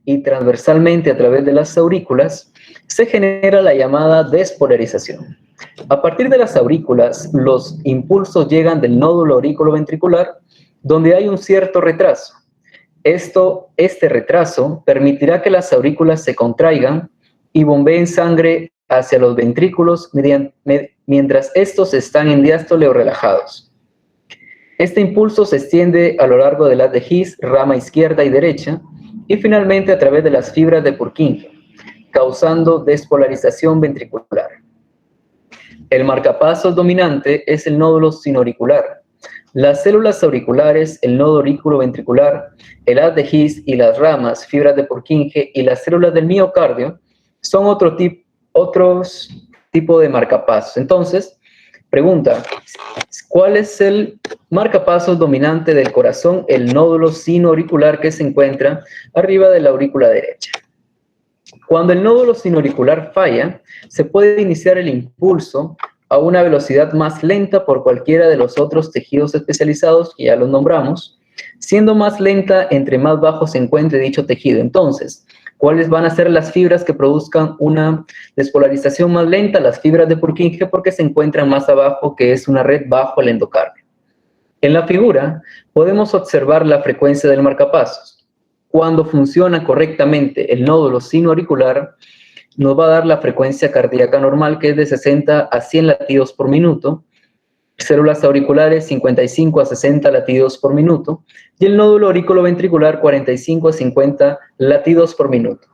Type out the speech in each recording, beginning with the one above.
y transversalmente a través de las aurículas, se genera la llamada despolarización. A partir de las aurículas, los impulsos llegan del nódulo aurículo-ventricular, donde hay un cierto retraso. Este retraso permitirá que las aurículas se contraigan y bombeen sangre hacia los ventrículos mientras estos están en diástole o relajados. Este impulso se extiende a lo largo del haz de His, rama izquierda y derecha, y finalmente a través de las fibras de Purkinje, causando despolarización ventricular. El marcapasos dominante es el nódulo sinoauricular. Las células auriculares, el nodo auriculoventricular, el haz de His y las ramas, fibras de Purkinje y las células del miocardio son otros tipos de marcapasos. Entonces, pregunta, ¿cuál es el marcapasos dominante del corazón? El nódulo sinoauricular que se encuentra arriba de la aurícula derecha. Cuando el nódulo sinoauricular falla, se puede iniciar el impulso a una velocidad más lenta por cualquiera de los otros tejidos especializados, que ya los nombramos, siendo más lenta entre más bajo se encuentre dicho tejido. Entonces, ¿cuáles van a ser las fibras que produzcan una despolarización más lenta? Las fibras de Purkinje, porque se encuentran más abajo, que es una red bajo el endocardio. En la figura podemos observar la frecuencia del marcapasos. Cuando funciona correctamente el nódulo sinoauricular, nos va a dar la frecuencia cardíaca normal, que es de 60 a 100 latidos por minuto, células auriculares 55 a 60 latidos por minuto, y el nódulo auriculoventricular 45 a 50 latidos por minuto.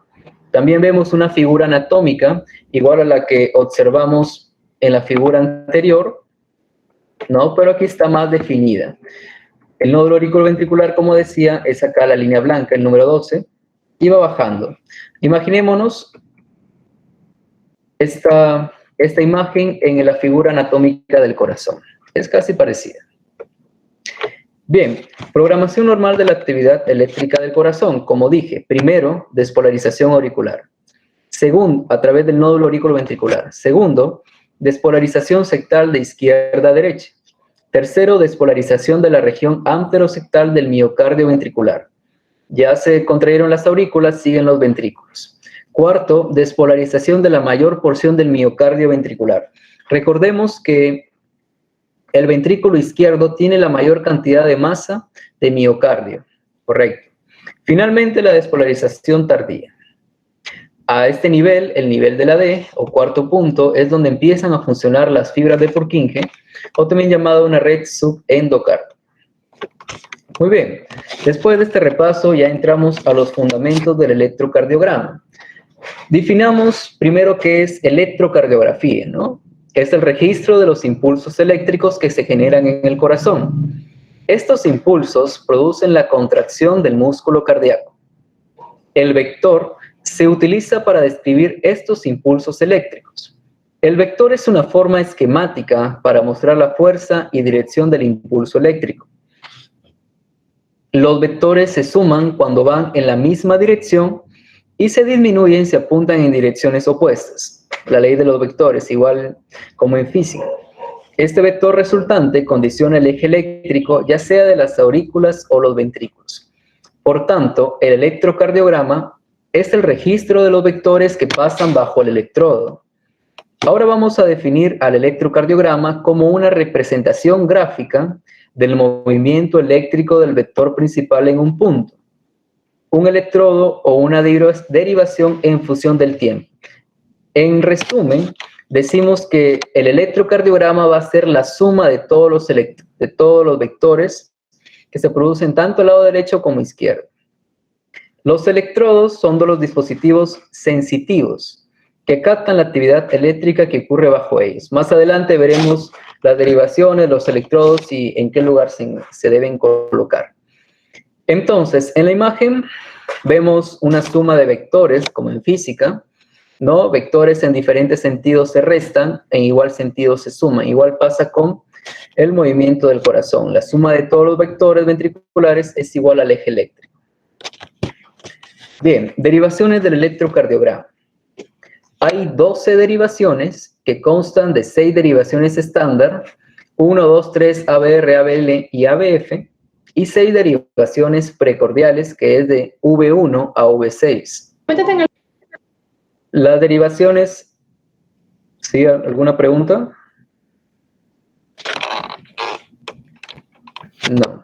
También vemos una figura anatómica igual a la que observamos en la figura anterior, ¿no? Pero aquí está más definida. El nódulo auriculoventricular, como decía, es acá la línea blanca, el número 12, y va bajando. Imaginémonos esta imagen en la figura anatómica del corazón. Es casi parecida. Bien, programación normal de la actividad eléctrica del corazón. Como dije, primero, despolarización auricular. Segundo, a través del nódulo auriculoventricular. Segundo, despolarización sectal de izquierda a derecha. Tercero, despolarización de la región anterosectal del miocardio ventricular. Ya se contrayeron las aurículas, siguen los ventrículos. Cuarto, despolarización de la mayor porción del miocardio ventricular. Recordemos que el ventrículo izquierdo tiene la mayor cantidad de masa de miocardio. Correcto. Finalmente, la despolarización tardía. A este nivel, el nivel de la D, o cuarto punto, es donde empiezan a funcionar las fibras de Purkinje, o también llamada una red subendocardio. Muy bien, después de este repaso ya entramos a los fundamentos del electrocardiograma. Definamos primero qué es electrocardiografía, ¿no? Es el registro de los impulsos eléctricos que se generan en el corazón. Estos impulsos producen la contracción del músculo cardíaco. El vector se utiliza para describir estos impulsos eléctricos. El vector es una forma esquemática para mostrar la fuerza y dirección del impulso eléctrico. Los vectores se suman cuando van en la misma dirección y se disminuyen si apuntan en direcciones opuestas. La ley de los vectores, igual como en física. Este vector resultante condiciona el eje eléctrico, ya sea de las aurículas o los ventrículos. Por tanto, el electrocardiograma es el registro de los vectores que pasan bajo el electrodo. Ahora vamos a definir al electrocardiograma como una representación gráfica del movimiento eléctrico del vector principal en un punto, un electrodo o una derivación en función del tiempo. En resumen, decimos que el electrocardiograma va a ser la suma de todos los vectores que se producen tanto al lado derecho como izquierdo. Los electrodos son de los dispositivos sensitivos que captan la actividad eléctrica que ocurre bajo ellos. Más adelante veremos las derivaciones, los electrodos y en qué lugar se deben colocar. Entonces, en la imagen vemos una suma de vectores, como en física, ¿no? Vectores en diferentes sentidos se restan, en igual sentido se suman. Igual pasa con el movimiento del corazón. La suma de todos los vectores ventriculares es igual al eje eléctrico. Bien, derivaciones del electrocardiograma. Hay 12 derivaciones que constan de 6 derivaciones estándar, 1, 2, 3, ABR, ABL y ABF, y 6 derivaciones precordiales, que es de V1 a V6. Las derivaciones, ¿sí? ¿Alguna pregunta? No.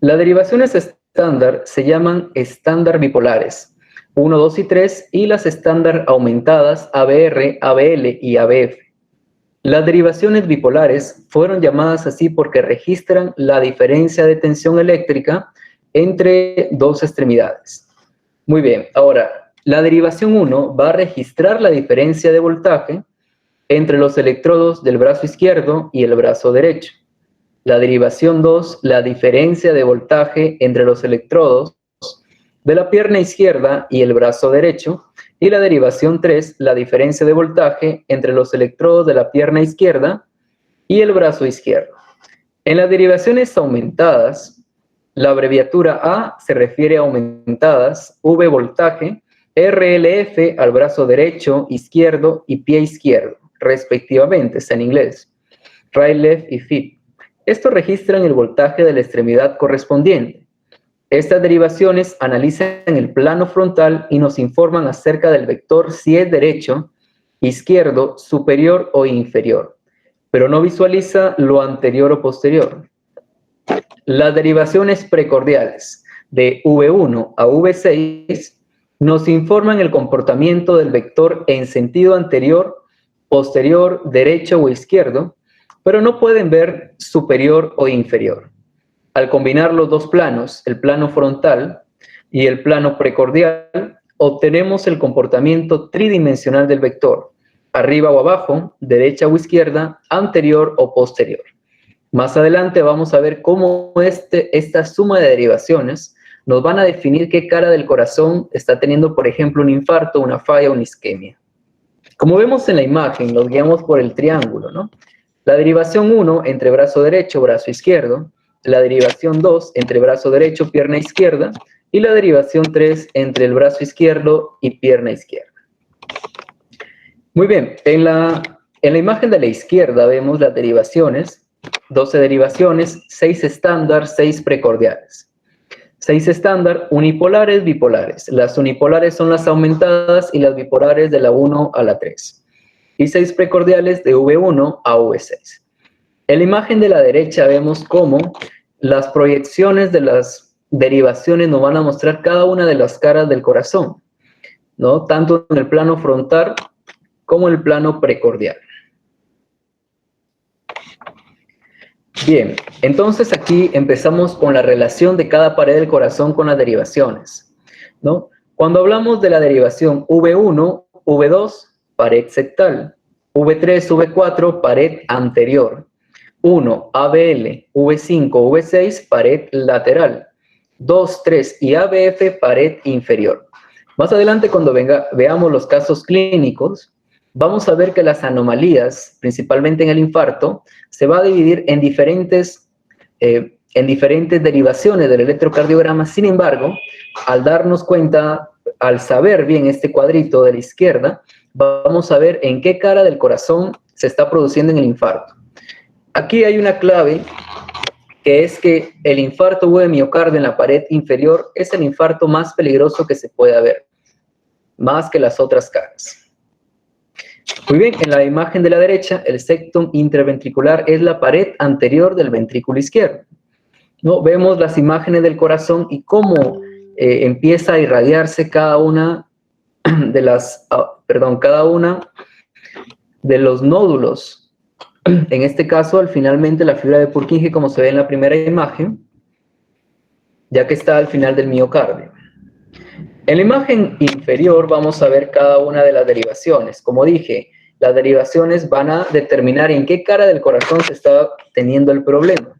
Las derivaciones estándar se llaman estándar bipolares, 1, 2 y 3, y las estándar aumentadas ABR, ABL y ABF. Las derivaciones bipolares fueron llamadas así porque registran la diferencia de tensión eléctrica entre dos extremidades. Muy bien, ahora, la derivación 1 va a registrar la diferencia de voltaje entre los electrodos del brazo izquierdo y el brazo derecho. La derivación 2, la diferencia de voltaje entre los electrodos de la pierna izquierda y el brazo derecho. Y la derivación 3, la diferencia de voltaje entre los electrodos de la pierna izquierda y el brazo izquierdo. En las derivaciones aumentadas, la abreviatura A se refiere a aumentadas, V voltaje, RLF al brazo derecho, izquierdo y pie izquierdo, respectivamente, está en inglés, right, left y feet. Estos registran el voltaje de la extremidad correspondiente. Estas derivaciones analizan el plano frontal y nos informan acerca del vector si es derecho, izquierdo, superior o inferior, pero no visualiza lo anterior o posterior. Las derivaciones precordiales de V1 a V6 nos informan el comportamiento del vector en sentido anterior, posterior, derecho o izquierdo, pero no pueden ver superior o inferior. Al combinar los dos planos, el plano frontal y el plano precordial, obtenemos el comportamiento tridimensional del vector, arriba o abajo, derecha o izquierda, anterior o posterior. Más adelante vamos a ver cómo esta suma de derivaciones nos van a definir qué cara del corazón está teniendo, por ejemplo, un infarto, una falla o una isquemia. Como vemos en la imagen, nos guiamos por el triángulo, ¿no? La derivación 1 entre brazo derecho, brazo izquierdo, la derivación 2 entre brazo derecho, pierna izquierda, y la derivación 3 entre el brazo izquierdo y pierna izquierda. Muy bien, en la imagen de la izquierda vemos las derivaciones, 12 derivaciones, 6 estándar, 6 precordiales. 6 estándar, unipolares, bipolares. Las unipolares son las aumentadas y las bipolares de la 1 a la 3. Y 6 precordiales de V1 a V6. En la imagen de la derecha vemos cómo las proyecciones de las derivaciones nos van a mostrar cada una de las caras del corazón, ¿no? Tanto en el plano frontal como en el plano precordial. Bien, entonces aquí empezamos con la relación de cada pared del corazón con las derivaciones, ¿no? Cuando hablamos de la derivación V1, V2, pared septal, V3, V4, pared anterior, 1, ABL, V5, V6, pared lateral, 2, 3 y ABF, pared inferior. Más adelante, cuando veamos los casos clínicos, vamos a ver que las anomalías, principalmente en el infarto, se va a dividir en diferentes derivaciones del electrocardiograma. Sin embargo, al darnos cuenta, al saber bien este cuadrito de la izquierda, vamos a ver en qué cara del corazón se está produciendo en el infarto. Aquí hay una clave, que es que el infarto agudo de miocardio en la pared inferior es el infarto más peligroso que se puede ver, más que las otras caras. Muy bien, en la imagen de la derecha, el septum interventricular es la pared anterior del ventrículo izquierdo, ¿no? Vemos las imágenes del corazón y cómo empieza a irradiarse cada una de los nódulos. En este caso, finalmente, la fibra de Purkinje, como se ve en la primera imagen, ya que está al final del miocardio. En la imagen inferior vamos a ver cada una de las derivaciones. Como dije, las derivaciones van a determinar en qué cara del corazón se está teniendo el problema,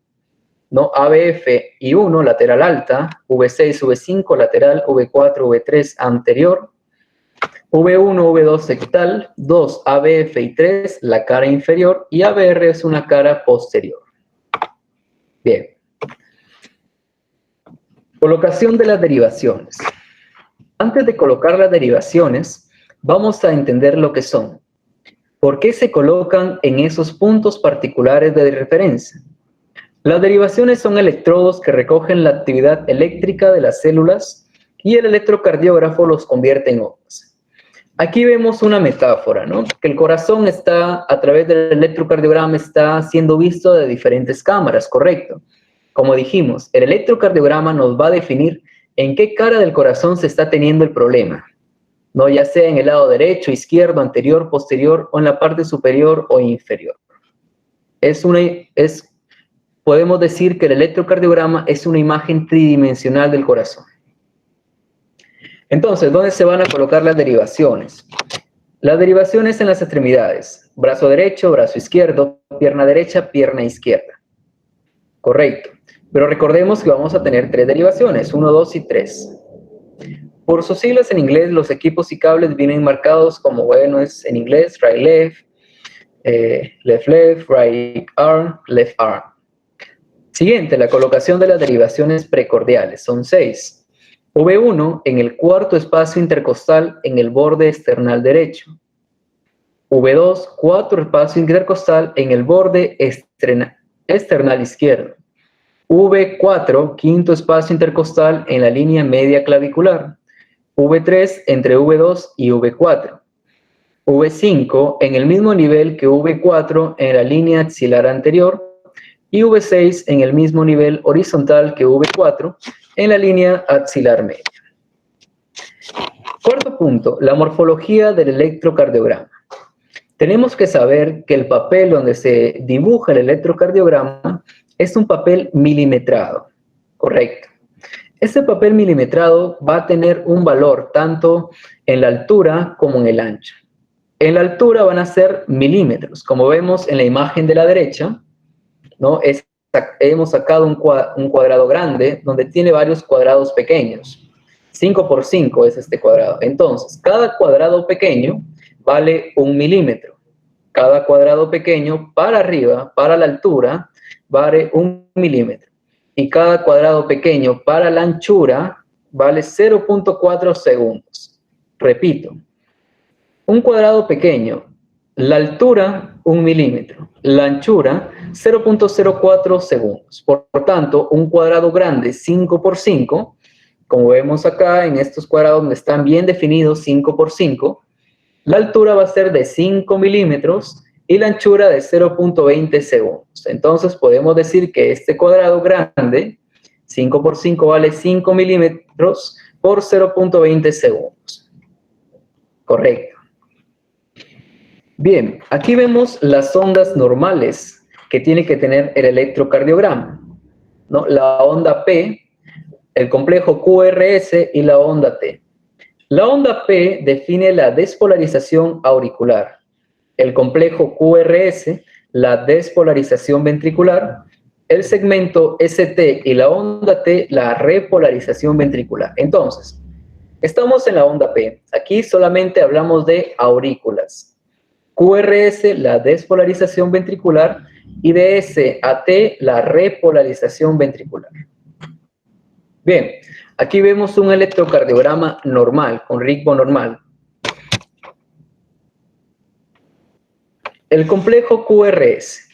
¿no? ABF y 1, lateral alta, V6, V5, lateral, V4, V3, anterior, V1, V2, sectal, 2, ABF y 3, la cara inferior, y ABR es una cara posterior. Bien. Colocación de las derivaciones. Antes de colocar las derivaciones, vamos a entender lo que son. ¿Por qué se colocan en esos puntos particulares de referencia? Las derivaciones son electrodos que recogen la actividad eléctrica de las células y el electrocardiógrafo los convierte en ondas. Aquí vemos una metáfora, ¿no? Que el corazón está, a través del electrocardiograma, está siendo visto de diferentes cámaras, correcto. Como dijimos, el electrocardiograma nos va a definir en qué cara del corazón se está teniendo el problema, ¿no? Ya sea en el lado derecho, izquierdo, anterior, posterior, o en la parte superior o inferior. Podemos decir que el electrocardiograma es una imagen tridimensional del corazón. Entonces, ¿dónde se van a colocar las derivaciones? Las derivaciones en las extremidades. Brazo derecho, brazo izquierdo, pierna derecha, pierna izquierda. Correcto. Pero recordemos que vamos a tener 3 derivaciones, 1, 2 y 3. Por sus siglas en inglés, los equipos y cables vienen marcados como, bueno, es en inglés, right left, left left, right arm, left arm. Siguiente, la colocación de las derivaciones precordiales. Son 6. V1 en el cuarto espacio intercostal en el borde external derecho. V2, 4 espacio intercostal en el borde external izquierdo. V4, quinto espacio intercostal en la línea media clavicular. V3 entre V2 y V4. V5 en el mismo nivel que V4 en la línea axilar anterior. Y V6 en el mismo nivel horizontal que V4 en la línea axilar media. Cuarto punto, la morfología del electrocardiograma. Tenemos que saber que el papel donde se dibuja el electrocardiograma es un papel milimetrado, correcto. Este papel milimetrado va a tener un valor tanto en la altura como en el ancho. En la altura van a ser milímetros, como vemos en la imagen de la derecha, ¿no? Hemos sacado un cuadrado grande donde tiene varios cuadrados pequeños. 5 por 5 es este cuadrado. Entonces, cada cuadrado pequeño vale 1 milímetro. Cada cuadrado pequeño para arriba, para la altura, vale 1 milímetro. Y cada cuadrado pequeño para la anchura vale 0.4 segundos. Repito, un cuadrado pequeño, la altura 1 milímetro, la anchura 0.04 segundos. Por tanto, un cuadrado grande 5 por 5, como vemos acá en estos cuadrados donde están bien definidos 5 por 5, la altura va a ser de 5 milímetros y la anchura de 0.20 segundos. Entonces podemos decir que este cuadrado grande, 5 por 5 vale 5 milímetros por 0.20 segundos. Correcto. Bien, aquí vemos las ondas normales que tiene que tener el electrocardiograma, ¿no? La onda P, el complejo QRS y la onda T. La onda P define la despolarización auricular, el complejo QRS, la despolarización ventricular, el segmento ST y la onda T, la repolarización ventricular. Entonces, estamos en la onda P. Aquí solamente hablamos de aurículas. QRS, la despolarización ventricular, y de S a T, la repolarización ventricular. Bien, aquí vemos un electrocardiograma normal, con ritmo normal. El complejo QRS.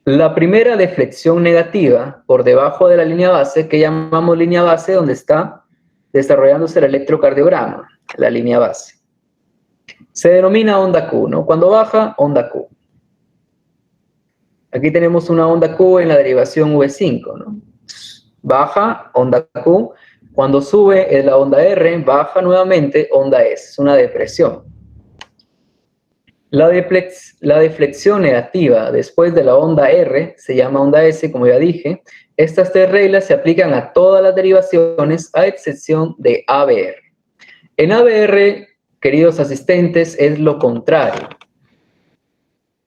La primera deflexión negativa por debajo de la línea base, que llamamos línea base, donde está desarrollándose el electrocardiograma, la línea base. Se denomina onda Q, ¿no? Cuando baja, onda Q. Aquí tenemos una onda Q en la derivación V5, ¿no? Baja, onda Q. Cuando sube es la onda R, baja nuevamente, onda S. Es una depresión. La deflexión negativa después de la onda R se llama onda S, como ya dije. Estas 3 reglas se aplican a todas las derivaciones, a excepción de ABR. En ABR, queridos asistentes, es lo contrario.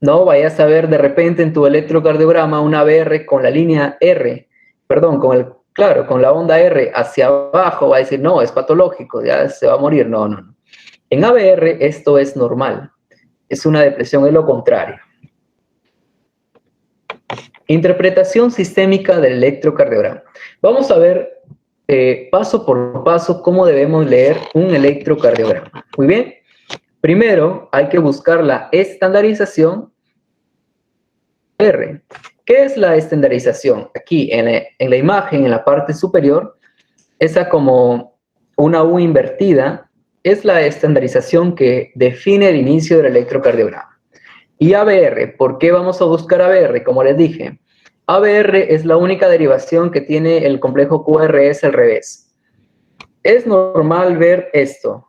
No vayas a ver de repente en tu electrocardiograma una ABR con la línea R, perdón, con la onda R hacia abajo, va a decir, no, es patológico, ya se va a morir. No, no, no. En ABR esto es normal. Es una depresión, es lo contrario. Interpretación sistémica del electrocardiograma. Vamos a ver paso por paso cómo debemos leer un electrocardiograma. Muy bien. Primero hay que buscar la estandarización R. ¿Qué es la estandarización? Aquí en la imagen, en la parte superior, esa como una U invertida, es la estandarización que define el inicio del electrocardiograma. Y ABR, ¿por qué vamos a buscar ABR? Como les dije, ABR es la única derivación que tiene el complejo QRS al revés. Es normal ver esto,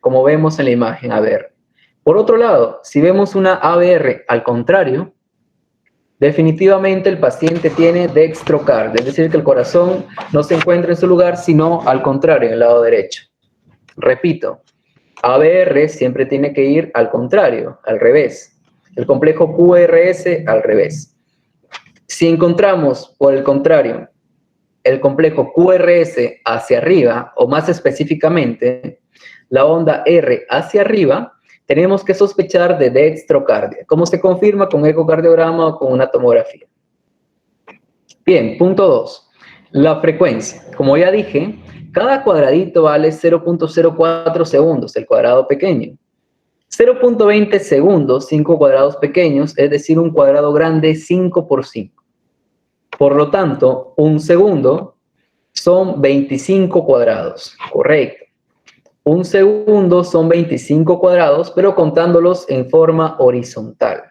como vemos en la imagen ABR. Por otro lado, si vemos una ABR al contrario, definitivamente el paciente tiene dextrocardia, es decir, que el corazón no se encuentra en su lugar, sino al contrario, en el lado derecho. Repito, ABR siempre tiene que ir al contrario, al revés. El complejo QRS al revés. Si encontramos, por el contrario, el complejo QRS hacia arriba, o más específicamente, la onda R hacia arriba, tenemos que sospechar de dextrocardia, como se confirma con ecocardiograma o con una tomografía. Bien, punto 2. La frecuencia. Como ya dije, cada cuadradito vale 0.04 segundos, el cuadrado pequeño. 0.20 segundos, 5 cuadrados pequeños, es decir, un cuadrado grande 5 por 5. Por lo tanto, un segundo son 25 cuadrados, correcto. Un segundo son 25 cuadrados, pero contándolos en forma horizontal.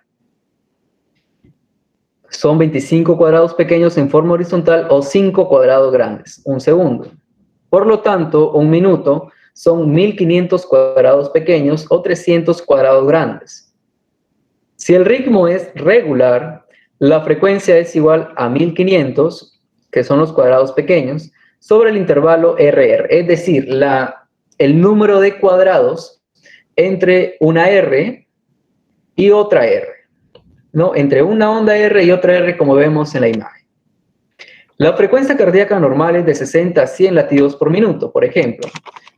Son 25 cuadrados pequeños en forma horizontal o 5 cuadrados grandes, un segundo. Por lo tanto, un minuto son 1500 cuadrados pequeños o 300 cuadrados grandes. Si el ritmo es regular, la frecuencia es igual a 1500, que son los cuadrados pequeños, sobre el intervalo RR, es decir, el número de cuadrados entre una R y otra R, ¿no? Entre una onda R y otra R, como vemos en la imagen. La frecuencia cardíaca normal es de 60 a 100 latidos por minuto, por ejemplo,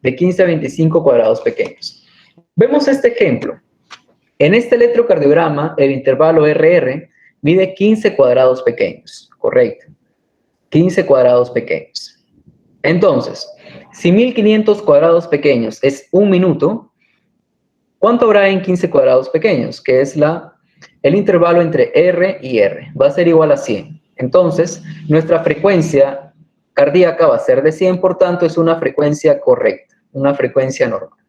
de 15 a 25 cuadrados pequeños. Vemos este ejemplo. En este electrocardiograma, el intervalo RR mide 15 cuadrados pequeños, correcto. 15 cuadrados pequeños. Entonces, si 1500 cuadrados pequeños es un minuto, ¿cuánto habrá en 15 cuadrados pequeños? Que es el intervalo entre R y R. Va a ser igual a 100. Entonces, nuestra frecuencia cardíaca va a ser de 100, por tanto, es una frecuencia correcta, una frecuencia normal.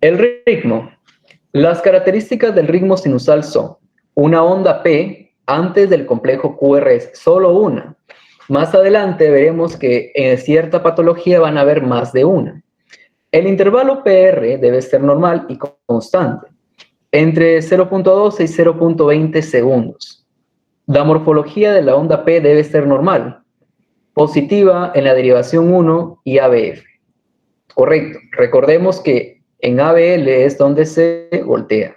El ritmo. Las características del ritmo sinusal son una onda P antes del complejo QRS, solo una. Más adelante veremos que en cierta patología van a haber más de una. El intervalo PR debe ser normal y constante, entre 0.12 y 0.20 segundos. La morfología de la onda P debe ser normal, positiva en la derivación 1 y ABF. Correcto, recordemos que en ABL es donde se voltea.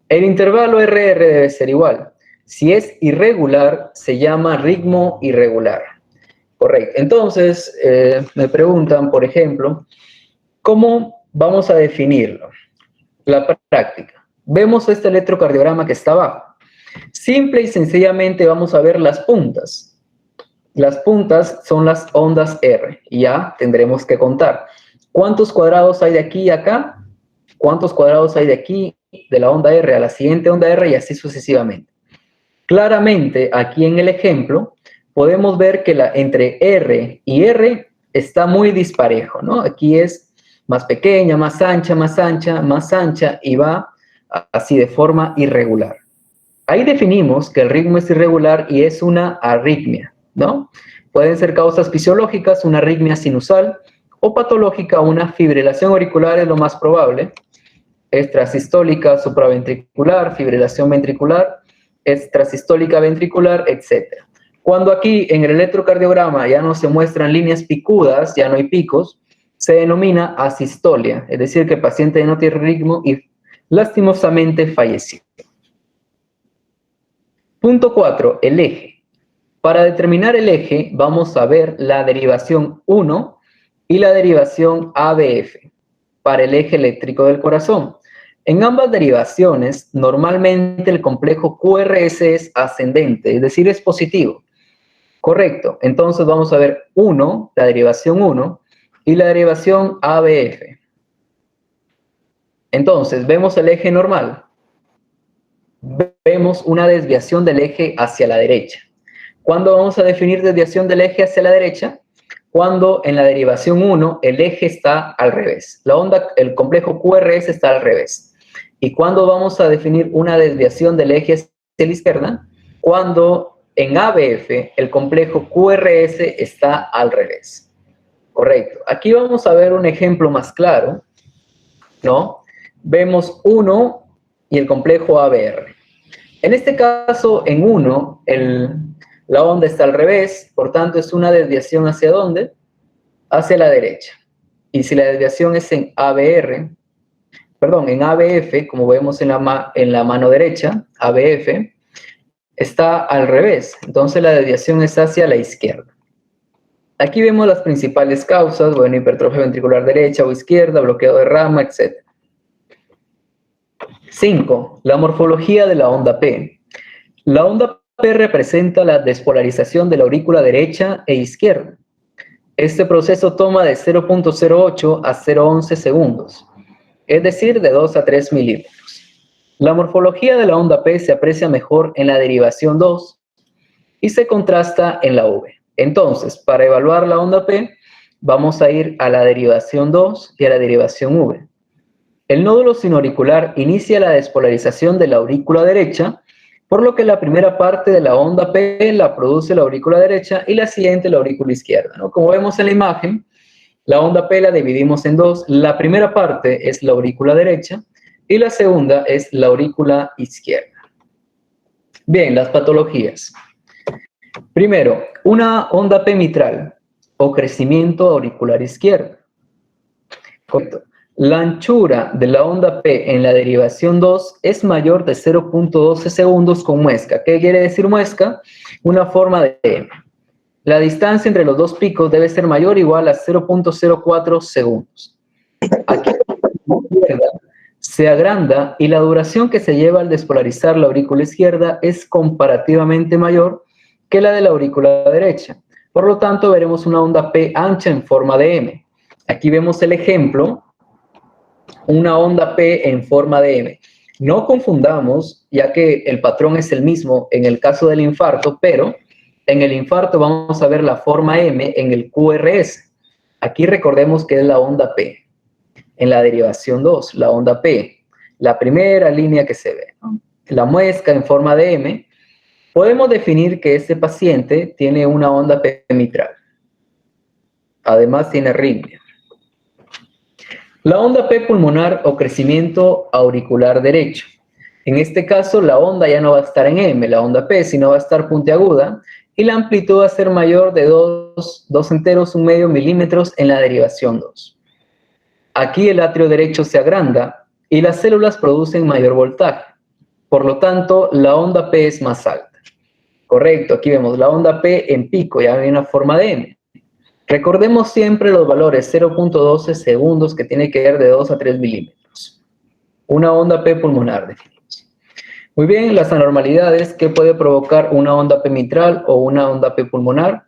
El intervalo RR debe ser igual. Si es irregular, se llama ritmo irregular. Correcto. Entonces, me preguntan, por ejemplo, ¿cómo vamos a definirlo? La práctica. Vemos este electrocardiograma que está abajo. Simple y sencillamente vamos a ver las puntas. Las puntas son las ondas R. Y ya tendremos que contar. ¿Cuántos cuadrados hay de aquí a acá? ¿Cuántos cuadrados hay de aquí, de la onda R a la siguiente onda R y así sucesivamente? Claramente, aquí en el ejemplo, podemos ver que entre R y R está muy disparejo, ¿no? Aquí es más pequeña, más ancha, más ancha, más ancha y va así de forma irregular. Ahí definimos que el ritmo es irregular y es una arritmia, ¿no? Pueden ser causas fisiológicas, una arritmia sinusal, o patológica, una fibrilación auricular es lo más probable, extrasistólica supraventricular, fibrilación ventricular, extrasistólica ventricular, etc. Cuando aquí en el electrocardiograma ya no se muestran líneas picudas, ya no hay picos, se denomina asistolia, es decir, que el paciente no tiene ritmo y lastimosamente falleció. Punto 4, el eje. Para determinar el eje vamos a ver la derivación 1 y la derivación ABF para el eje eléctrico del corazón. En ambas derivaciones, normalmente el complejo QRS es ascendente, es decir, es positivo. Correcto. Entonces vamos a ver 1, la derivación 1, y la derivación ABF. Entonces, vemos el eje normal. vemos una desviación del eje hacia la derecha. ¿Cuándo vamos a definir desviación del eje hacia la derecha? Cuando en la derivación 1 el eje está al revés. El complejo QRS está al revés. ¿Y cuándo vamos a definir una desviación del eje hacia la izquierda? Cuando en ABF el complejo QRS está al revés. Correcto. Aquí vamos a ver un ejemplo más claro, ¿no? Vemos 1 y el complejo ABR. En este caso, en 1, la onda está al revés, por tanto es una desviación ¿hacia dónde? Hacia la derecha. Y si la desviación es en ABF, como vemos en la mano derecha, ABF, está al revés, entonces la desviación es hacia la izquierda. Aquí vemos las principales causas, bueno, hipertrofia ventricular derecha o izquierda, bloqueo de rama, etc. 5. La morfología de la onda P. La onda P representa la despolarización de la aurícula derecha e izquierda. Este proceso toma de 0.08 a 0.11 segundos, es decir, de 2 a 3 milímetros. La morfología de la onda P se aprecia mejor en la derivación 2 y se contrasta en la V. Entonces, para evaluar la onda P, vamos a ir a la derivación 2 y a la derivación V. El nódulo sinauricular inicia la despolarización de la aurícula derecha, por lo que la primera parte de la onda P la produce la aurícula derecha y la siguiente la aurícula izquierda, ¿no? Como vemos en la imagen, la onda P la dividimos en dos. La primera parte es la aurícula derecha y la segunda es la aurícula izquierda. Bien, las patologías. Primero, una onda P mitral o crecimiento auricular izquierdo. Correcto. La anchura de la onda P en la derivación 2 es mayor de 0.12 segundos con muesca. ¿Qué quiere decir muesca? Una forma de M. La distancia entre los dos picos debe ser mayor o igual a 0.04 segundos. Aquí se agranda y la duración que se lleva al despolarizar la aurícula izquierda es comparativamente mayor que la de la aurícula derecha. Por lo tanto, veremos una onda P ancha en forma de M. Aquí vemos el ejemplo, una onda P en forma de M. No confundamos, ya que el patrón es el mismo en el caso del infarto, pero en el infarto vamos a ver la forma M en el QRS. Aquí recordemos que es la onda P. En la derivación 2, la onda P, la primera línea que se ve, ¿no? La muesca en forma de M, podemos definir que este paciente tiene una onda P mitral. Además tiene arritmia. La onda P pulmonar o crecimiento auricular derecho. En este caso, la onda ya no va a estar en M, la onda P, sino va a estar puntiaguda y la amplitud va a ser mayor de 2,1 milímetros en la derivación 2. Aquí el atrio derecho se agranda y las células producen mayor voltaje. Por lo tanto, la onda P es más alta. Correcto, aquí vemos la onda P en pico, ya hay una forma de M. Recordemos siempre los valores 0.12 segundos que tiene que ver de 2 a 3 milímetros. Una onda P pulmonar definimos. Muy bien, las anormalidades que puede provocar una onda P mitral o una onda P pulmonar.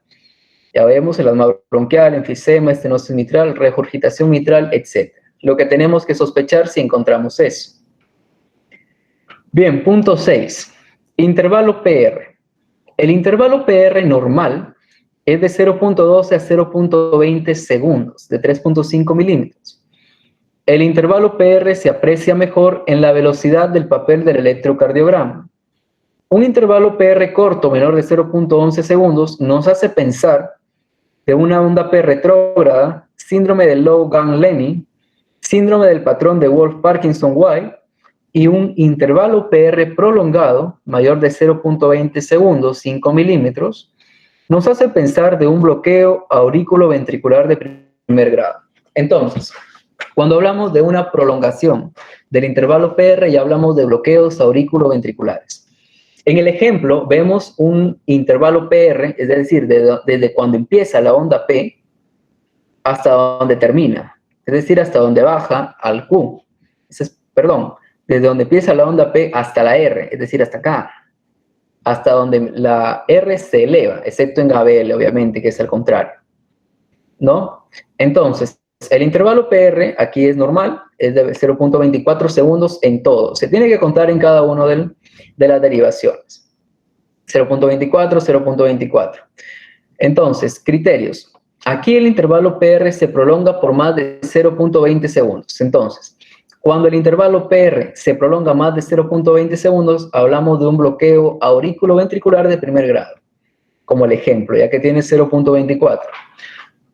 Ya vemos el asma bronquial, enfisema, estenosis mitral, regurgitación mitral, etc. Lo que tenemos que sospechar si encontramos eso. Bien, punto 6. Intervalo PR. El intervalo PR normal es de 0.12 a 0.20 segundos, de 3.5 milímetros. El intervalo PR se aprecia mejor en la velocidad del papel del electrocardiograma. Un intervalo PR corto, menor de 0.11 segundos, nos hace pensar de una onda P retrógrada, síndrome de Low-Gang-Lenny, síndrome del patrón de Wolff-Parkinson-White y un intervalo PR prolongado, mayor de 0.20 segundos, 5 milímetros, nos hace pensar de un bloqueo aurículo-ventricular de primer grado. Entonces, cuando hablamos de una prolongación del intervalo PR, ya hablamos de bloqueos aurículo-ventriculares. En el ejemplo, vemos un intervalo PR, es decir, desde cuando empieza la onda P hasta donde termina, es decir, hasta donde baja al Q. Desde donde empieza la onda P hasta la R, es decir, hasta acá, hasta donde la R se eleva, excepto en ABL, obviamente, que es al contrario, ¿no? Entonces, el intervalo PR aquí es normal, es de 0.24 segundos en todo. Se tiene que contar en cada una de las derivaciones. 0.24, 0.24. Entonces, criterios. Aquí el intervalo PR se prolonga por más de 0.20 segundos. Entonces, cuando el intervalo PR se prolonga más de 0.20 segundos, hablamos de un bloqueo auriculoventricular de primer grado, como el ejemplo, ya que tiene 0.24.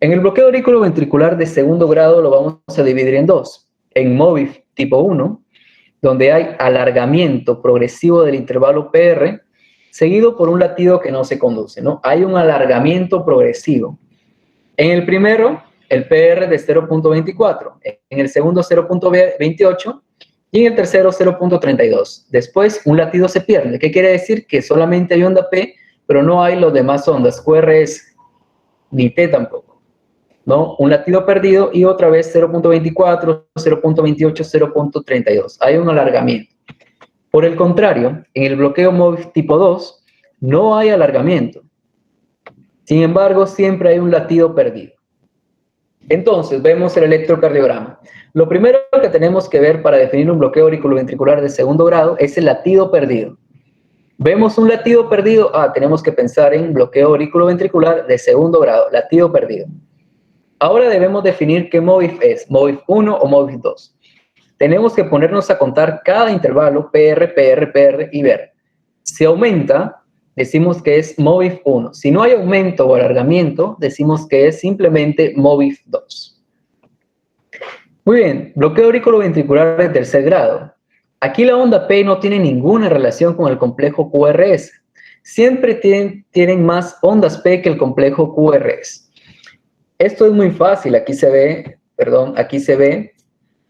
En el bloqueo auriculoventricular de segundo grado lo vamos a dividir en dos. En MOVIF tipo 1, donde hay alargamiento progresivo del intervalo PR, seguido por un latido que no se conduce, ¿no? Hay un alargamiento progresivo. En el primero, el PR de 0.24, en el segundo 0.28 y en el tercero 0.32. Después, un latido se pierde. ¿Qué quiere decir? Que solamente hay onda P, pero no hay los demás ondas, QRS, ni T tampoco, ¿no? Un latido perdido y otra vez 0.24, 0.28, 0.32. Hay un alargamiento. Por el contrario, en el bloqueo MOVIF tipo 2, no hay alargamiento. Sin embargo, siempre hay un latido perdido. Entonces, vemos el electrocardiograma. Lo primero que tenemos que ver para definir un bloqueo auriculoventricular de segundo grado es el latido perdido. Vemos un latido perdido, tenemos que pensar en bloqueo auriculoventricular de segundo grado, latido perdido. Ahora debemos definir qué MOVIF es, MOVIF 1 o MOVIF 2. Tenemos que ponernos a contar cada intervalo PR, PR, PR y ver. Si aumenta, decimos que es MOVIF 1. Si no hay aumento o alargamiento, decimos que es simplemente MOVIF 2. Muy bien, bloqueo auriculoventricular de tercer grado. Aquí la onda P no tiene ninguna relación con el complejo QRS. Siempre tienen más ondas P que el complejo QRS. Esto es muy fácil. Aquí se ve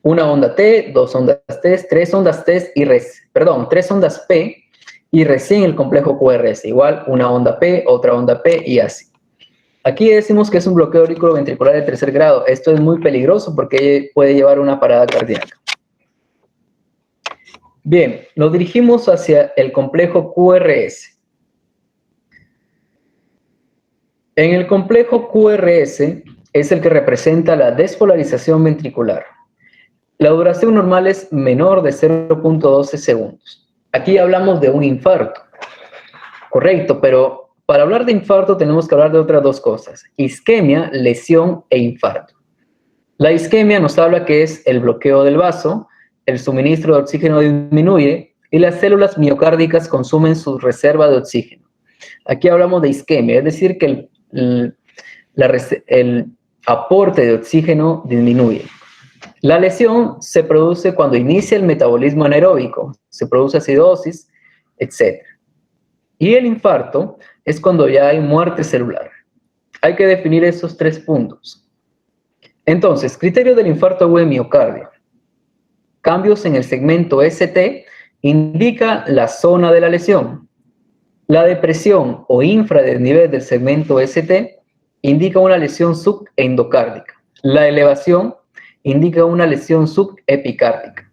una onda T, dos ondas T, tres ondas T y tres ondas P y recién el complejo QRS. Igual una onda P, otra onda P y así. Aquí decimos que es un bloqueo auriculoventricular de tercer grado. Esto es muy peligroso porque puede llevar a una parada cardíaca. Bien, nos dirigimos hacia el complejo QRS. En el complejo QRS es el que representa la despolarización ventricular. La duración normal es menor de 0.12 segundos. Aquí hablamos de un infarto. Correcto, pero para hablar de infarto tenemos que hablar de otras dos cosas: isquemia, lesión e infarto. La isquemia nos habla que es el bloqueo del vaso, el suministro de oxígeno disminuye y las células miocárdicas consumen su reserva de oxígeno. Aquí hablamos de isquemia, es decir, que el aporte de oxígeno disminuye. La lesión se produce cuando inicia el metabolismo anaeróbico, se produce acidosis, etc. Y el infarto es cuando ya hay muerte celular. Hay que definir esos tres puntos. Entonces, criterio del infarto agudo de miocardio. Cambios en el segmento ST indica la zona de la lesión. La depresión o infradesnivel del segmento ST indica una lesión subendocárdica. La elevación indica una lesión subepicárdica.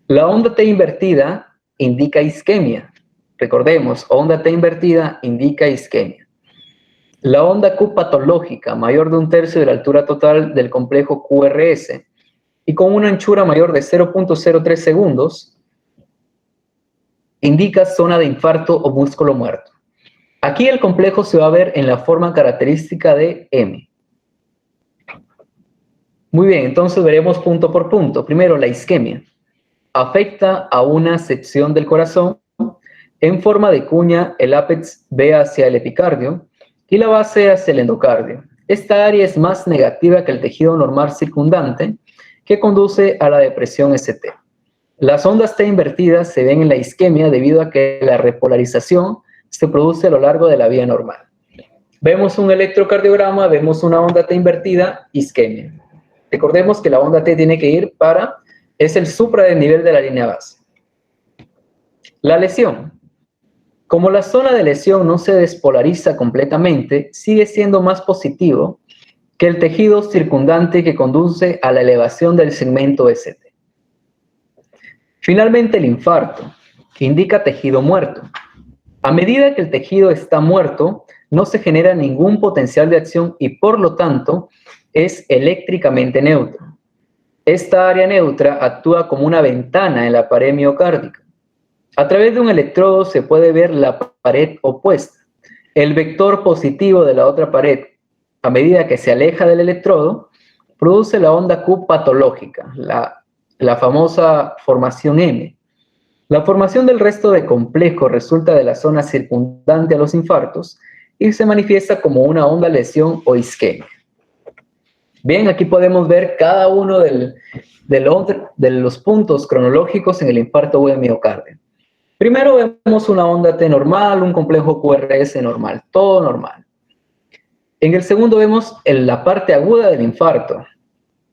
La onda T invertida indica isquemia. Recordemos, onda T invertida indica isquemia. La onda Q patológica, mayor de 1/3 de la altura total del complejo QRS y con una anchura mayor de 0.03 segundos, indica zona de infarto o músculo muerto. Aquí el complejo se va a ver en la forma característica de M. Muy bien, entonces veremos punto por punto. Primero, la isquemia. Afecta a una sección del corazón en forma de cuña, el ápex ve hacia el epicardio y la base hacia el endocardio. Esta área es más negativa que el tejido normal circundante que conduce a la depresión ST. Las ondas T invertidas se ven en la isquemia debido a que la repolarización se produce a lo largo de la vía normal. Vemos un electrocardiograma, vemos una onda T invertida, isquemia. Recordemos que la onda T tiene que ir es el supradesnivel de la línea base. La lesión. Como la zona de lesión no se despolariza completamente, sigue siendo más positivo que el tejido circundante que conduce a la elevación del segmento ST. Finalmente, el infarto, que indica tejido muerto. A medida que el tejido está muerto, no se genera ningún potencial de acción y por lo tanto es eléctricamente neutro. Esta área neutra actúa como una ventana en la pared miocárdica. A través de un electrodo se puede ver la pared opuesta. El vector positivo de la otra pared, a medida que se aleja del electrodo, produce la onda Q patológica, la famosa formación M. La formación del resto de complejo resulta de la zona circundante a los infartos y se manifiesta como una onda lesión o isquemia. Bien, aquí podemos ver cada uno de los puntos cronológicos en el infarto agudo de miocardio. Primero vemos una onda T normal, un complejo QRS normal, todo normal. En el segundo vemos la parte aguda del infarto,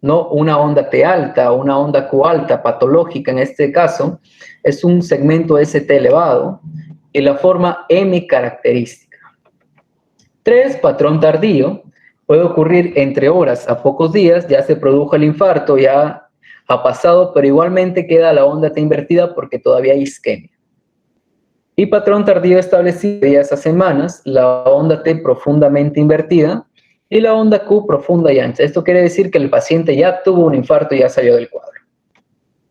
¿no? Una onda T alta, una onda Q alta, patológica en este caso, es un segmento ST elevado y la forma M característica. 3, patrón tardío, puede ocurrir entre horas a pocos días, ya se produjo el infarto, ya ha pasado, pero igualmente queda la onda T invertida porque todavía hay isquemia. Y patrón tardío establecido días a semanas, la onda T profundamente invertida y la onda Q profunda y ancha. Esto quiere decir que el paciente ya tuvo un infarto y ya salió del cuadro.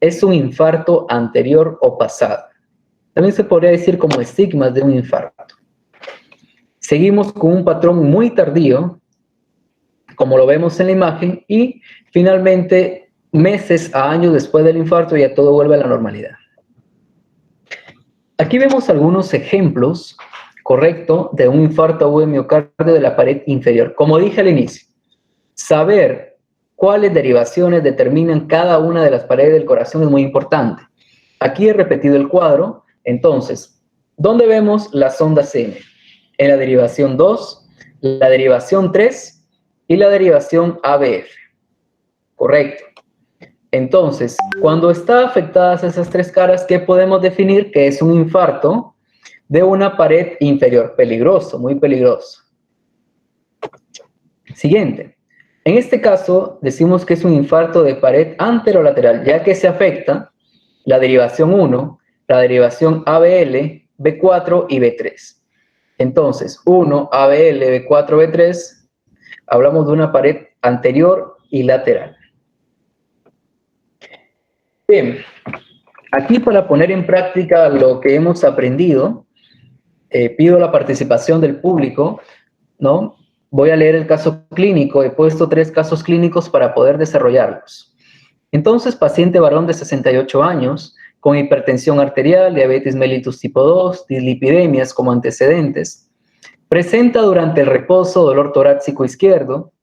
Es un infarto anterior o pasado. También se podría decir como estigmas de un infarto. Seguimos con un patrón muy tardío, como lo vemos en la imagen, y finalmente, meses a años después del infarto, ya todo vuelve a la normalidad. Aquí vemos algunos ejemplos, correcto, de un infarto agudo de miocardio de la pared inferior. Como dije al inicio, saber cuáles derivaciones determinan cada una de las paredes del corazón es muy importante. Aquí he repetido el cuadro. Entonces, ¿dónde vemos las ondas M? En la derivación 2, la derivación 3 y la derivación ABF. Correcto. Entonces, cuando están afectadas esas tres caras, ¿qué podemos definir? Que es un infarto de una pared inferior. Peligroso, muy peligroso. Siguiente. En este caso, decimos que es un infarto de pared anterolateral, ya que se afecta la derivación 1, la derivación ABL, B4 y B3. Entonces, 1, ABL, B4, B3, hablamos de una pared anterior y lateral. Bien, aquí para poner en práctica lo que hemos aprendido, pido la participación del público, ¿no? Voy a leer el caso clínico, he puesto 3 casos clínicos para poder desarrollarlos. Entonces, paciente varón de 68 años, con hipertensión arterial, diabetes mellitus tipo 2, dislipidemias como antecedentes, presenta durante el reposo dolor torácico izquierdo,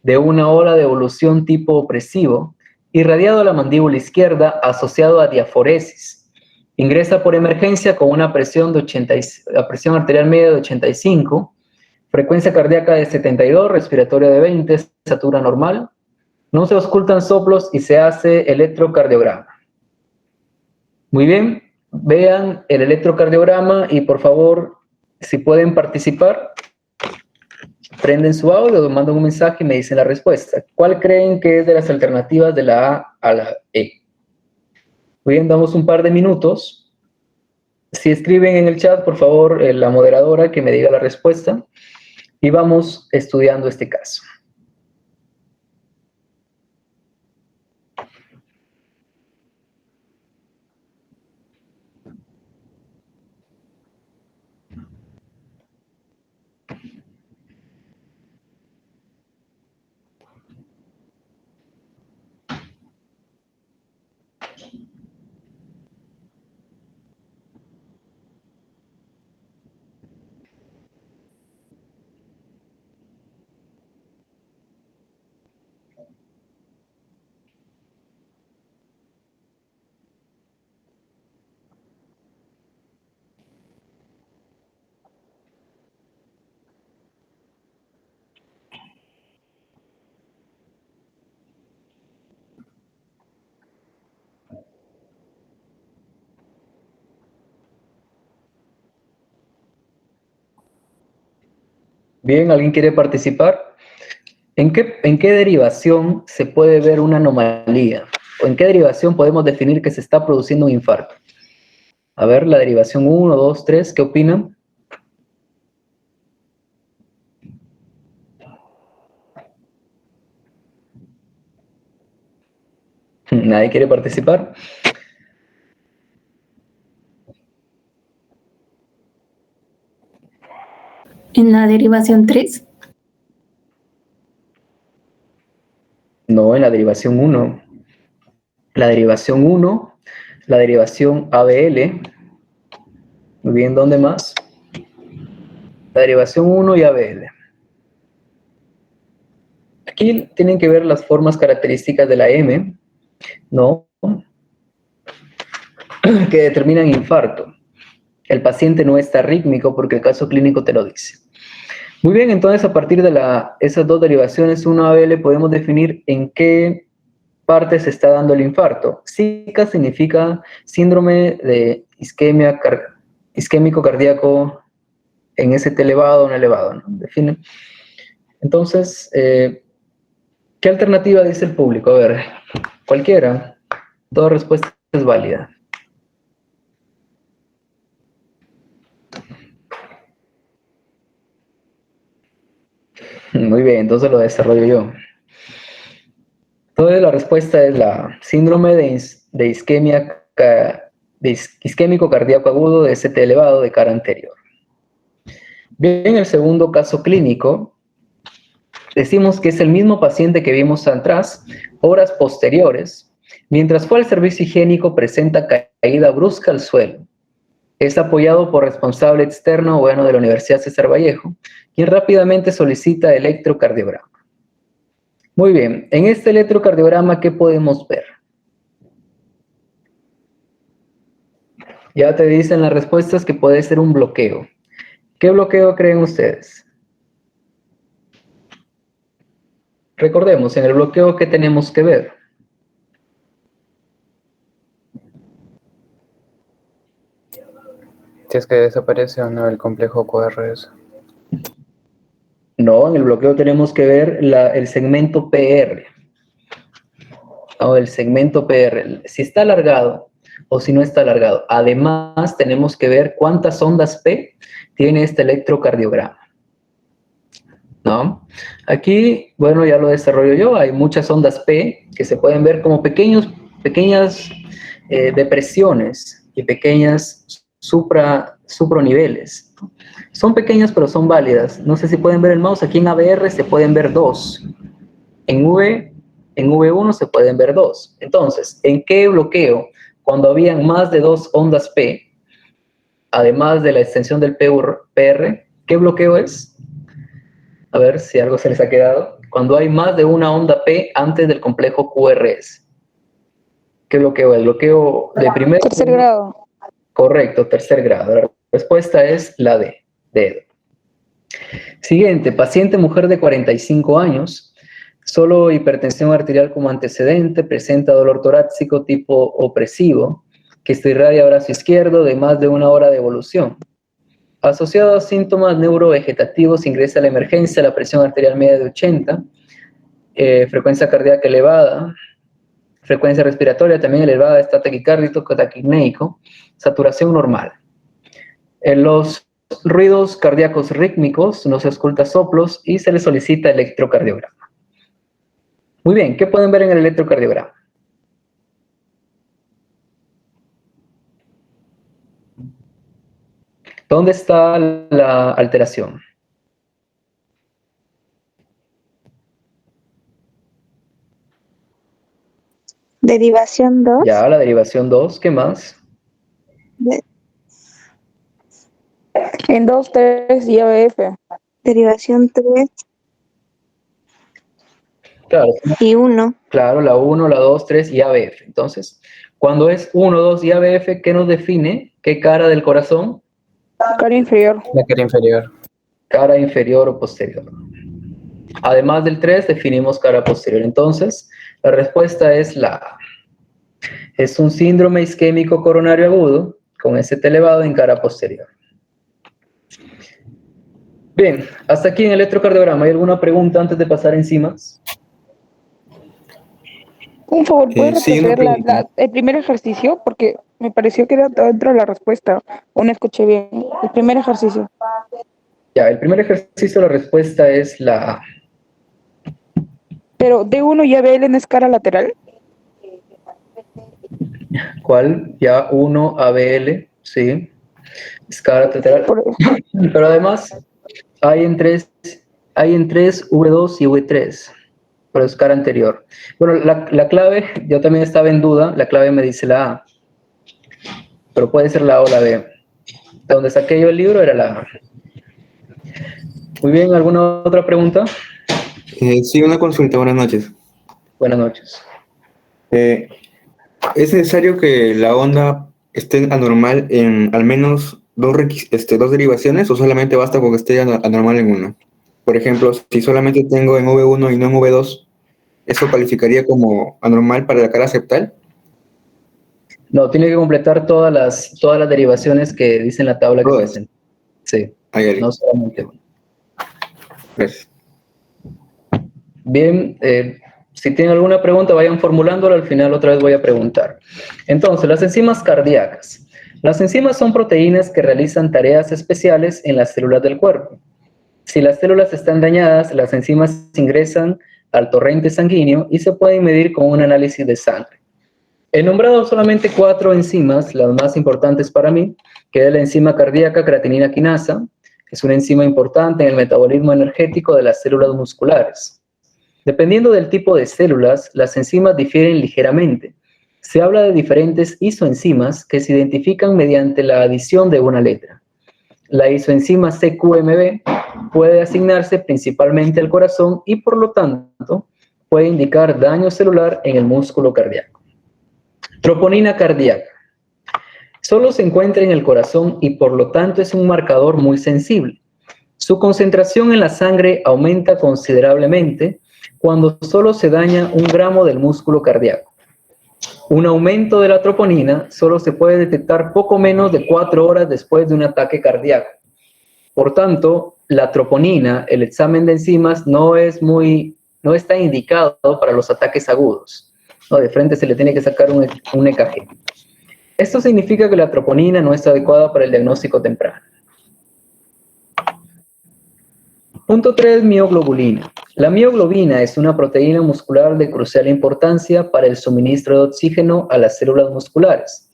de 1 hora de evolución tipo opresivo, irradiado a la mandíbula izquierda asociado a diaforesis. Ingresa por emergencia con una presión arterial media de 85, frecuencia cardíaca de 72, respiratoria de 20, estatura normal. No se auscultan soplos y se hace electrocardiograma. Muy bien, vean el electrocardiograma y por favor, si pueden participar, prenden su audio, mandan un mensaje y me dicen la respuesta. ¿Cuál creen que es de las alternativas de la A a la E? Muy bien, damos un par de minutos. Si escriben en el chat, por favor, la moderadora que me diga la respuesta y vamos estudiando este caso. Bien, ¿alguien quiere participar? ¿En qué derivación se puede ver una anomalía? ¿O en qué derivación podemos definir que se está produciendo un infarto? A ver, la derivación 1, 2, 3, ¿qué opinan? ¿Nadie quiere participar? En la derivación 3. No, en la derivación 1. La derivación 1, la derivación ABL. Muy bien, ¿dónde más? La derivación 1 y ABL. Aquí tienen que ver las formas características de la M, ¿no? Que determinan infarto. El paciente no está arrítmico porque el caso clínico te lo dice. Muy bien, entonces a partir de esas dos derivaciones 1 ABL podemos definir en qué parte se está dando el infarto. SICA significa síndrome de isquémico cardíaco en ST elevado o no elevado, ¿no? Define. Entonces, ¿qué alternativa dice el público? A ver, cualquiera. Toda respuesta es válida. Muy bien, entonces lo desarrollo yo. Entonces la respuesta es la síndrome de isquémico cardíaco agudo de ST elevado de cara anterior. Bien, el segundo caso clínico, decimos que es el mismo paciente que vimos atrás, horas posteriores, mientras fue al servicio higiénico presenta caída brusca al suelo. Es apoyado por responsable externo, de la Universidad César Vallejo, quien rápidamente solicita electrocardiograma. Muy bien, en este electrocardiograma, ¿qué podemos ver? Ya te dicen las respuestas que puede ser un bloqueo. ¿Qué bloqueo creen ustedes? Recordemos, en el bloqueo, ¿qué tenemos que ver? Si es que desaparece o no el complejo QRS. No, en el bloqueo tenemos que ver el segmento PR. No, el segmento PR. Si está alargado o si no está alargado. Además, tenemos que ver cuántas ondas P tiene este electrocardiograma. ¿No? Aquí, bueno, ya lo desarrollo yo. Hay muchas ondas P que se pueden ver como pequeñas depresiones y pequeñas suproniveles. Son pequeñas, pero son válidas. No sé si pueden ver el mouse. Aquí en ABR se pueden ver 2. En V1 se pueden ver 2. Entonces, ¿en qué bloqueo? Cuando habían más de 2 ondas P, además de la extensión del PR, ¿qué bloqueo es? A ver si algo se les ha quedado. Cuando hay más de una onda P antes del complejo QRS. ¿Qué bloqueo es? El bloqueo de primer... Tercer grado. Correcto, tercer grado. La respuesta es la D, dedo. Siguiente, paciente mujer de 45 años, solo hipertensión arterial como antecedente, presenta dolor torácico tipo opresivo, que se irradia brazo izquierdo de más de 1 hora de evolución. Asociado a síntomas neurovegetativos, ingresa a la emergencia, la presión arterial media de 80, frecuencia cardíaca elevada, frecuencia respiratoria también elevada, está taquicárdico, taquipneico, saturación normal. En los ruidos cardíacos rítmicos no se escucha soplos y se le solicita electrocardiograma. Muy bien, ¿qué pueden ver en el electrocardiograma? ¿Dónde está la alteración? Derivación 2. Ya, la derivación 2, ¿qué más? En 2, 3 y ABF. Derivación 3 Claro, y 1. claro, la 1, la 2, 3 y ABF. Entonces, cuando es 1, 2 y ABF, ¿qué nos define? ¿Qué cara del corazón? Cara inferior. La cara inferior. Cara inferior o posterior. Además del 3, definimos cara posterior. Entonces, la respuesta es la A. Es un síndrome isquémico coronario agudo con ST elevado en cara posterior. Bien, hasta aquí en el electrocardiograma. ¿Hay alguna pregunta antes de pasar encima? Un favor, ¿puedes Sí, una repetir pregunta. el primer ejercicio? Porque me pareció que era dentro de la respuesta. O no escuché bien. El primer ejercicio. Ya, el primer ejercicio, la respuesta es la A. Pero D1 y ABL no es cara lateral. ¿Cuál? Ya 1 ABL, sí. Escala lateral. Por eso. Pero además hay en tres V2 y V3, por escala anterior. Bueno, la clave, yo también estaba en duda, la clave me dice la A, pero puede ser la A o la B. De donde saqué yo el libro era la A. Muy bien, ¿alguna otra pregunta? Sí, una consulta, buenas noches. Buenas noches. ¿Es necesario que la onda esté anormal en al menos dos derivaciones o solamente basta con que esté anormal en una? Por ejemplo, si solamente tengo en V1 y no en V2, ¿eso calificaría como anormal para la cara septal? No, tiene que completar todas las derivaciones que dice en la tabla que Todas. presenté. Sí, Ahí, no solamente una. gracias. Bien, si tienen alguna pregunta, vayan formulándola. Al final otra vez voy a preguntar. Entonces, las enzimas cardíacas. Las enzimas son proteínas que realizan tareas especiales en las células del cuerpo. Si las células están dañadas, las enzimas ingresan al torrente sanguíneo y se pueden medir con un análisis de sangre. He nombrado solamente 4 enzimas, las más importantes para mí, que es la enzima cardíaca creatinina quinasa. Es una enzima importante en el metabolismo energético de las células musculares. Dependiendo del tipo de células, las enzimas difieren ligeramente. Se habla de diferentes isoenzimas que se identifican mediante la adición de una letra. La isoenzima CQMB puede asignarse principalmente al corazón y por lo tanto puede indicar daño celular en el músculo cardíaco. Troponina cardíaca. Solo se encuentra en el corazón y por lo tanto es un marcador muy sensible. Su concentración en la sangre aumenta considerablemente cuando solo se daña 1 gramo del músculo cardíaco. Un aumento de la troponina solo se puede detectar poco menos de 4 horas después de un ataque cardíaco. Por tanto, la troponina, el examen de enzimas, no está indicado para los ataques agudos. No, de frente se le tiene que sacar un EKG. Esto significa que la troponina no está adecuada para el diagnóstico temprano. Punto 3, mioglobulina. La mioglobina es una proteína muscular de crucial importancia para el suministro de oxígeno a las células musculares.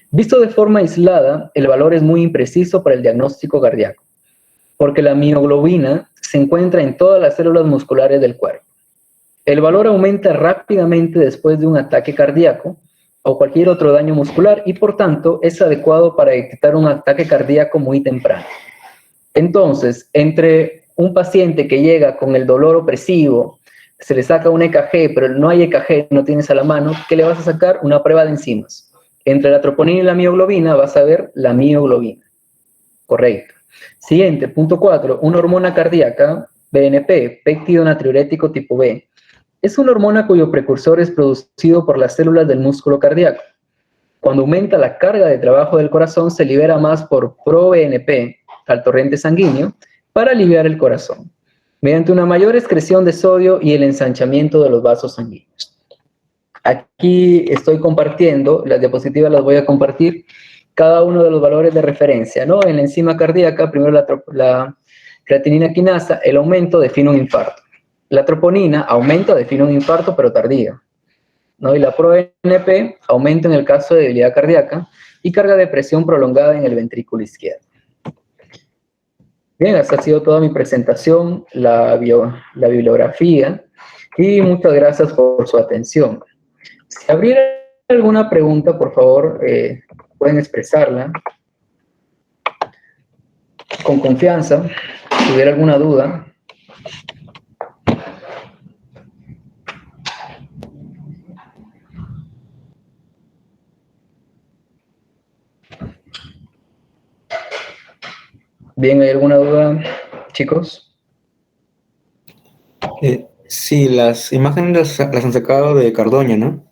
Visto de forma aislada, el valor es muy impreciso para el diagnóstico cardíaco, porque la mioglobina se encuentra en todas las células musculares del cuerpo. El valor aumenta rápidamente después de un ataque cardíaco o cualquier otro daño muscular y por tanto es adecuado para detectar un ataque cardíaco muy temprano. Entonces, entre un paciente que llega con el dolor opresivo, se le saca un EKG, pero no hay EKG, no tienes a la mano, ¿qué le vas a sacar? Una prueba de enzimas. Entre la troponina y la mioglobina vas a ver la mioglobina. Correcto. Siguiente, punto 4, una hormona cardíaca, BNP, péptido natriurético tipo B. Es una hormona cuyo precursor es producido por las células del músculo cardíaco. Cuando aumenta la carga de trabajo del corazón, se libera más por proBNP al torrente sanguíneo para aliviar el corazón, mediante una mayor excreción de sodio y el ensanchamiento de los vasos sanguíneos. Aquí estoy compartiendo, las diapositivas las voy a compartir, cada uno de los valores de referencia, ¿no? En la enzima cardíaca, primero la creatinina quinasa, el aumento define un infarto. La troponina aumenta, define un infarto, pero tardío, ¿no? Y la proBNP aumenta en el caso de debilidad cardíaca y carga de presión prolongada en el ventrículo izquierdo. Bien, esa ha sido toda mi presentación, la bibliografía, y muchas gracias por su atención. Si hubiera alguna pregunta, por favor, pueden expresarla con confianza. Si hubiera alguna duda. Bien, ¿hay alguna duda, chicos? Sí, las imágenes las han sacado de Cardoña, ¿no?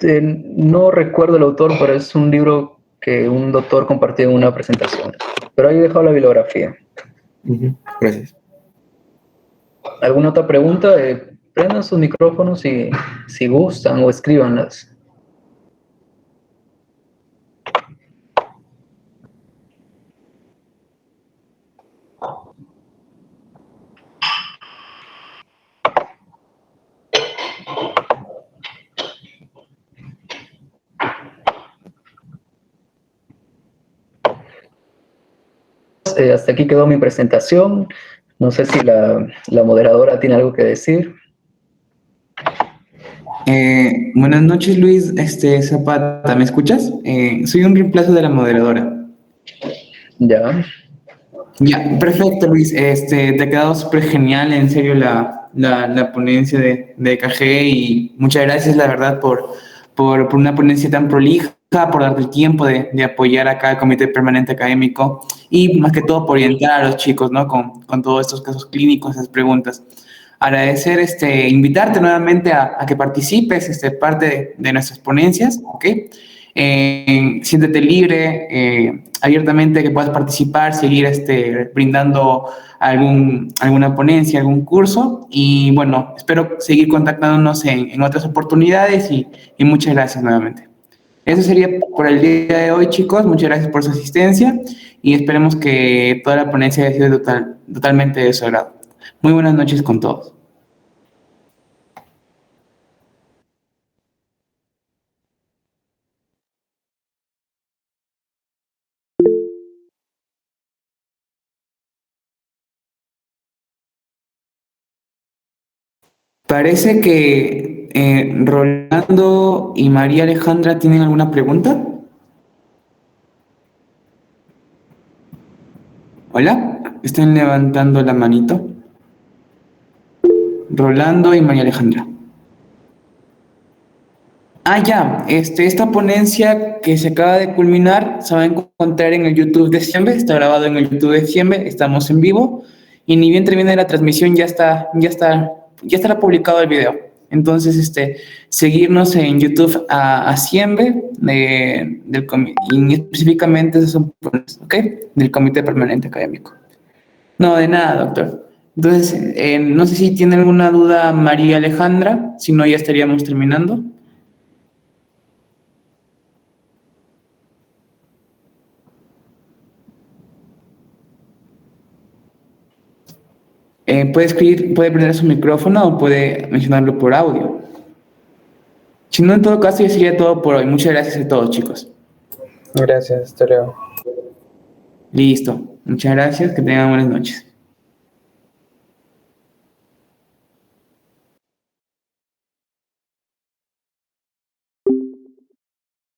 No recuerdo el autor, pero es un libro que un doctor compartió en una presentación. Pero ahí he dejado la bibliografía. Gracias. ¿Alguna otra pregunta? Prendan sus micrófonos si gustan o escríbanlas. hasta aquí quedó mi presentación. No sé si la moderadora tiene algo que decir. Buenas noches, Luis Zapata, ¿me escuchas? Soy un reemplazo de la moderadora. Ya. Ya, perfecto, Luis. Te ha quedado súper genial, en serio, la ponencia de EKG, y muchas gracias, la verdad, por una ponencia tan prolija, por darte el tiempo de apoyar acá al Comité Permanente Académico y más que todo por orientar a los chicos, ¿no? Con todos estos casos clínicos, esas preguntas. Agradecer, invitarte nuevamente a que participes, parte de nuestras ponencias, ¿ok? Siéntete libre, abiertamente, que puedas participar, seguir brindando alguna ponencia, algún curso, y bueno, espero seguir contactándonos en otras oportunidades, y muchas gracias nuevamente. Eso sería por el día de hoy, chicos. Muchas gracias por su asistencia y esperemos que toda la ponencia haya sido totalmente de su agrado. Muy buenas noches con todos. Parece que Rolando y María Alejandra tienen alguna pregunta. Hola, están levantando la manito. Rolando y María Alejandra. Ya, esta ponencia que se acaba de culminar se va a encontrar en el YouTube de Siembe, está grabado en el YouTube de Siembe, estamos en vivo, y ni bien termine la transmisión ya estará publicado el video. Entonces, seguirnos en YouTube a Siembe, y específicamente esos son, ¿ok? Del Comité Permanente Académico. No, de nada, doctor. Entonces, no sé si tiene alguna duda María Alejandra, si no ya estaríamos terminando. Puede prender su micrófono o puede mencionarlo por audio. Si no, en todo caso, ya sería todo por hoy. Muchas gracias a todos, chicos. Gracias, hasta luego. Listo. Muchas gracias. Que tengan buenas noches.